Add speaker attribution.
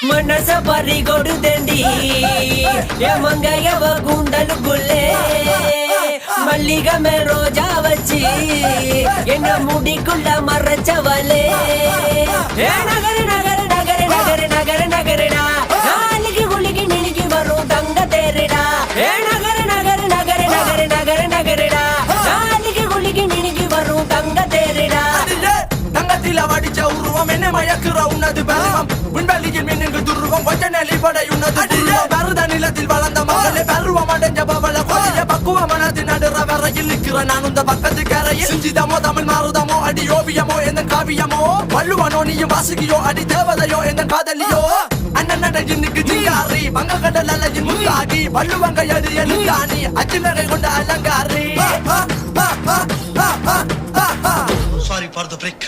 Speaker 1: ಮನಸ ಪರಿಗೊಡುದಂಡಿ ಮಂಗಯವ ಗುಂಡಲು ಗುಲ್ಲೆ மல்லிகமே ரோஜா வச்சு என்ன முடிக்குள்ள மறைச்சவளே நகர நகர நகர நகர நகர நகரடா நாளைக்கு குளிக்கு நிலுக்கி வரும் தங்க தேரிடா நகர நகர நகர நகர நகர நகரடா நாளைக்கு குளிக்கு நிலுக்கி வரும் தங்க தேரிடா
Speaker 2: தங்கத்தில வடிச்ச உருவம் என்ன மயக்குற உன்னது பருவம் விண்வெளியில் மின்னுக்கு துருவம் கொஞ்ச நெளிப்படை உன்னது பருத நிலத்தில் வளர்ந்த மகளே பருவம் அடைஞ்ச பவள கொடிய பக்குவ மனது நடுற வரையில் நிற்கிற நான் இந்த பக்கத்து கரையில் சிஞ்சிதமோ தமிழ் மாறுதமோ அடி ஓவியமோ எந்த காவியமோ வள்ளுவனோ நீயும் வாசுகியோ அடி தேவதையோ எந்த காதலியோ அண்ணன் நடையின்னுக்கு ஜிங்காரி வங்க கடல் அலையின் முத்தாடி வள்ளுவங்க எடு எழுத்தாணி அச்சு நகை கொண்ட அலங்காரி
Speaker 3: Sorry for the break.